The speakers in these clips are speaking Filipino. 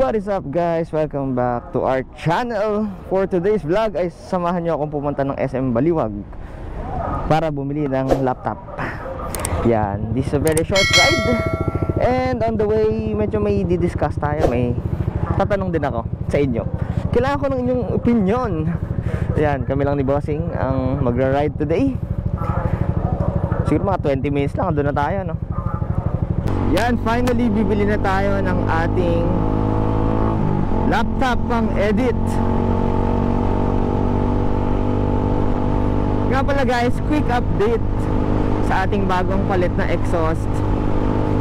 What is up guys? Welcome back to our channel. For today's vlog ay samahan nyo akong pumunta ng SM Baliwag para bumili ng laptop. Yan, this is a very short ride. And on the way, medyo may di-discuss tayo. May tatanong din ako sa inyo. Kailangan ko ng inyong opinion. Yan, kami lang ni Bossing ang magra-ride today. Siguro mga 20 minutes lang, doon na tayo, no? Yan, finally bibili na tayo ng ating laptop pang edit. Nga pala guys, quick update sa ating bagong palit na exhaust.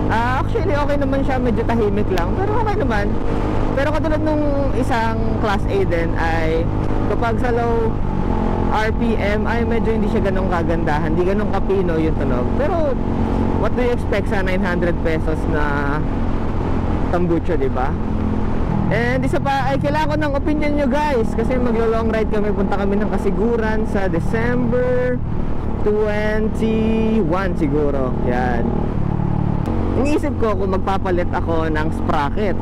Actually okay naman siya, medyo tahimik lang, pero okay naman. Pero katulad nung isang class A din ay kapag sa low RPM ay medyo hindi siya ganong kagandahan, hindi ganong kapino yung tunog. Pero what do you expect sa 900 pesos na tambucho, diba? And isa pa ay kailangan ko ng opinion nyo guys, kasi maglo-long ride kami, punta kami ng Kasiguran sa December 21 siguro. Yan. Iniisip ko kung magpapalit ako ng sprocket.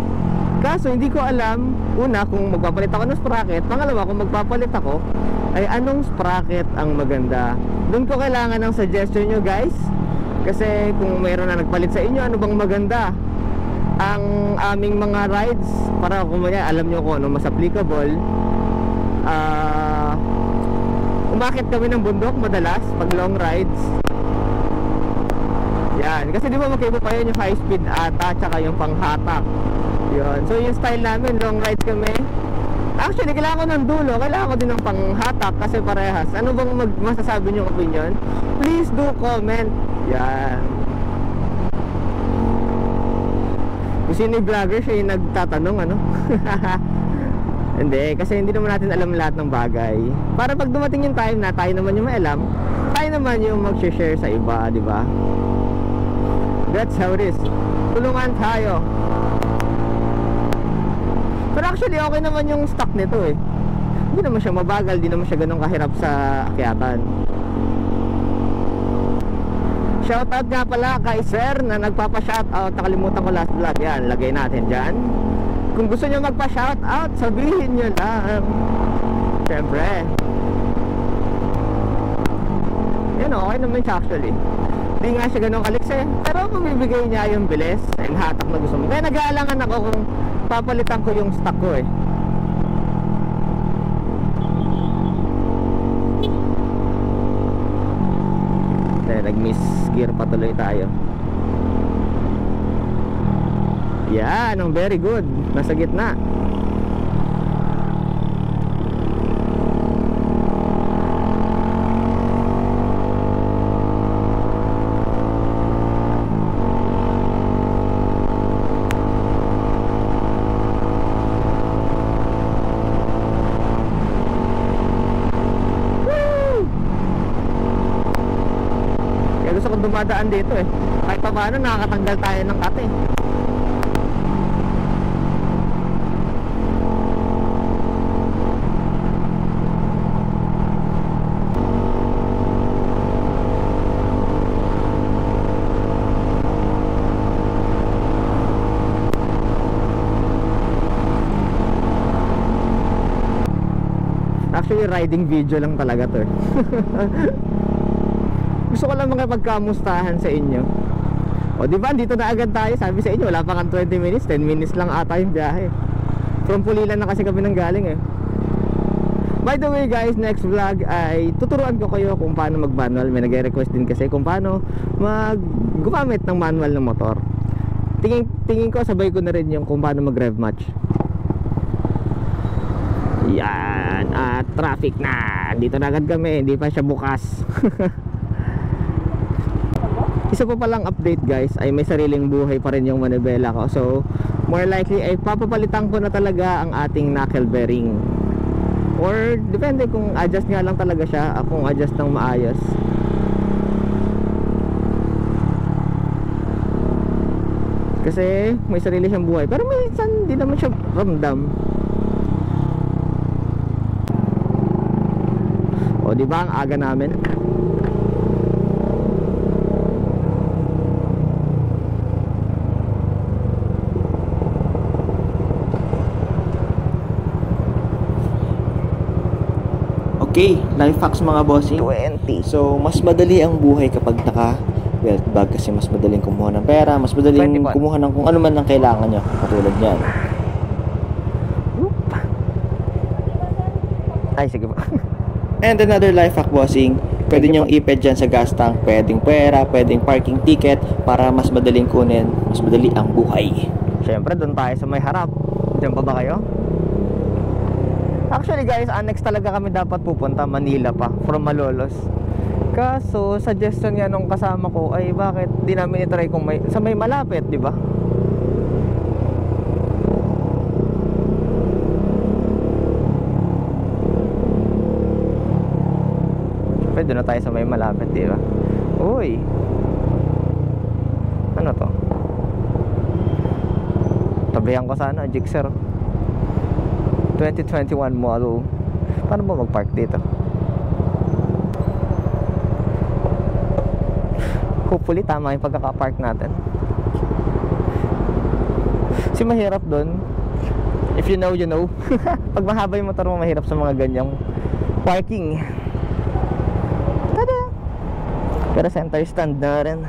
Kaso hindi ko alam, una kung magpapalit ako ng sprocket, pangalawa kung magpapalit ako ay anong sprocket ang maganda. Doon ko kailangan ng suggestion nyo guys, kasi kung mayroon na nagpalit sa inyo, ano bang maganda ang aming mga rides, para kung alam nyo kung ano mas applicable. Umakit kami ng bundok madalas pag long rides. Yan, kasi di ba magkaiba pa yun yung high speed ata tsaka yung panghatak. Yun, so yung style namin, long rides kami. Actually kailangan ko ng dulo, kailangan ko din ng panghatak kasi parehas. Ano bang masasabi nyo opinion? Please do comment. Yan. Kung sino yung vlogger, siya yung nagtatanong, ano? Hindi, kasi hindi naman natin alam lahat ng bagay. Para pag dumating yung time na tayo naman yung may alam, tayo naman yung mag-share sa iba, di ba? That's how it is. Tulungan tayo. Pero actually okay naman yung stock nito eh. Hindi naman siya mabagal, hindi naman siya ganun kahirap sa akyatan. Shoutout nga pala kay Sir na nagpapa-shoutout. Nakalimutan ko last vlog. Yan, lagay natin dyan. Kung gusto nyo magpa-shoutout, sabihin nyo lang. Siyempre. Yan, okay naman siya actually. Hindi nga siya ganun kaliks eh, pero mamibigay niya yung bilis and hatak na gusto mo. Kaya nag-aalangan ako kung papalitan ko yung stock ko eh. Nag-miss gear pa tuloy tayo. Yan, ang very good. Nasa gitna. Dumadaan dito eh. Kahit pa paano nakakatanggal tayo ng kate. Actually riding video lang talaga to eh. Gusto ko lang makipagkamustahan sa inyo. O diba, dito na agad tayo. Sabi sa inyo, wala pa kang 20 minutes 10 minutes lang ata yung biyahe. From Pulilan na kasi kami nang galing eh. By the way guys, next vlog ay tuturuan ko kayo kung paano mag-manual. May nag-request din kasi kung paano gumamit ng manual ng motor. Tingin ko, sabay ko na rin yung kung paano mag-rev match. Yan, at traffic na. Dito na agad kami, hindi pa siya bukas. Isa pa palang update guys, ay may sariling buhay pa rin yung manibela ko. So more likely ay papapalitan ko na talaga ang ating knuckle bearing. Or depende kung adjust nga lang talaga siya, kung adjust ng maayos. Kasi may sarili siyang buhay, pero minsan hindi naman siya ramdam. O diba ang aga namin? Okay, life hacks mga bossing. 20. So, mas madali ang buhay kapag naka wealth bag kasi mas madaling kumuha ng pera, mas madaling 21. kumuha ng kung ano man ang kailangan nyo. Katulad yan. Ay, sige po. And another life hack, bossing. Pwede nyong iped dyan sa gas tank. Pwedeng pera, pwedeng parking ticket para mas madaling kunin, mas madali ang buhay. Siyempre, doon tayo sa may harap. Diyan pa ba kayo? Actually guys, annex talaga kami dapat pupunta, Manila pa, from Malolos. Kaso, suggestion nga nung kasama ko ay bakit di namin itry kung sa may malapit, di ba? Pwede na tayo sa may malapit, di ba? Uy! Ano to? Tabihan ko sana, Gixxer 2021 model. Paano ba mag-park dito? Hopefully tama yung pagkaka-park natin. Kasi mahirap doon. If you know, you know. Pag mahaba yung motor mo, mahirap sa mga ganyang parking. Tada! Pero center stand na rin.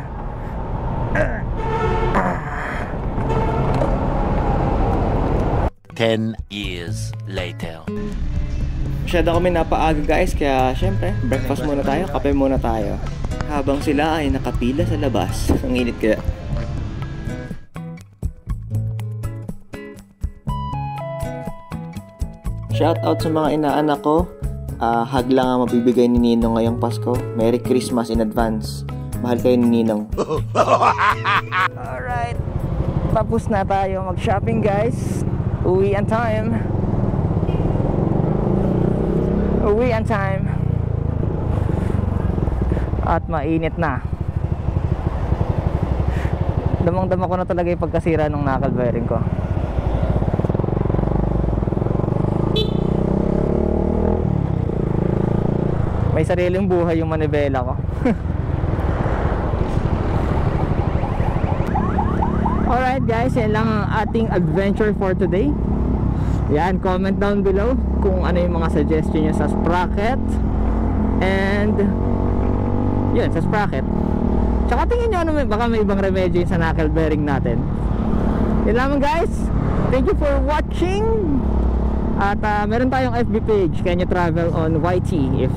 10 years later. Masyado kami napaaga guys, kaya syempre, breakfast muna tayo, kape muna tayo. Habang sila ay nakapila sa labas. Ang init kaya. Shout out sa mga inaanak ko. Hug lang ang mabibigay ni Ninong ngayong Pasko. Merry Christmas in advance. Mahal kayo ni Ninong. Alright, tapos na tayo mag-shopping guys. Uwian time. Uwian time. At mainit na. Damang-dama ko na talaga yung pagkasira ng knuckle bearing ko. May sariling buhay yung manibela ko. Alright guys, yan lang ang ating adventure for today. Yan, comment down below kung ano yung mga suggestion nyo sa sprocket. And yun, sa sprocket. Tsaka tingin nyo ano, baka may ibang remedyo sa knuckle bearing natin. Yan lamang guys. Thank you for watching. At meron tayong FB page, Can You Travel on YT. If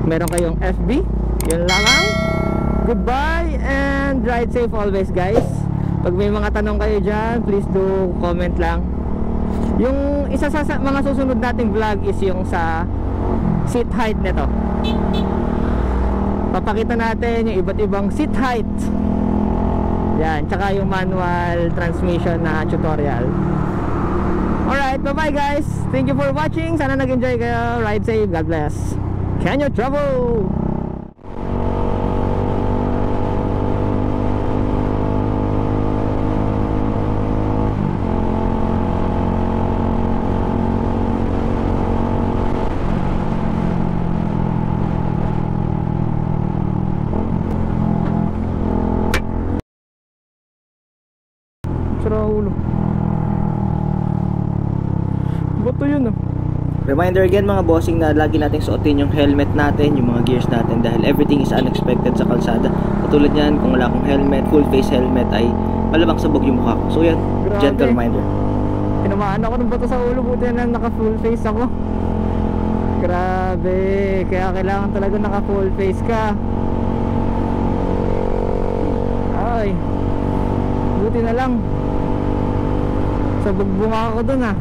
meron kayong FB, yun lamang. Goodbye and ride safe always guys. Pag may mga tanong kayo dyan, please do comment lang. Yung isa sa mga susunod nating vlog is yung sa seat height nito. Papakita natin yung iba't ibang seat height. Yan, tsaka yung manual transmission na tutorial. Alright, bye bye guys. Thank you for watching. Sana nag-enjoy kayo. Ride safe. God bless. Can you travel? Bato yun ah. Reminder again mga bossing na lagi nating suotin yung helmet natin, yung mga gears natin dahil everything is unexpected sa kalsada. Katulad yan, kung wala akong helmet, full face helmet ay malamang sabog yung mukha ko. So yan, Grabe. gentle reminder. Tinamaan ako ng bato sa ulo, buti na naka full face ako. Grabe, kaya kailangan talaga naka full face ka. Ay, buti na lang sabog bunga ako dun ah.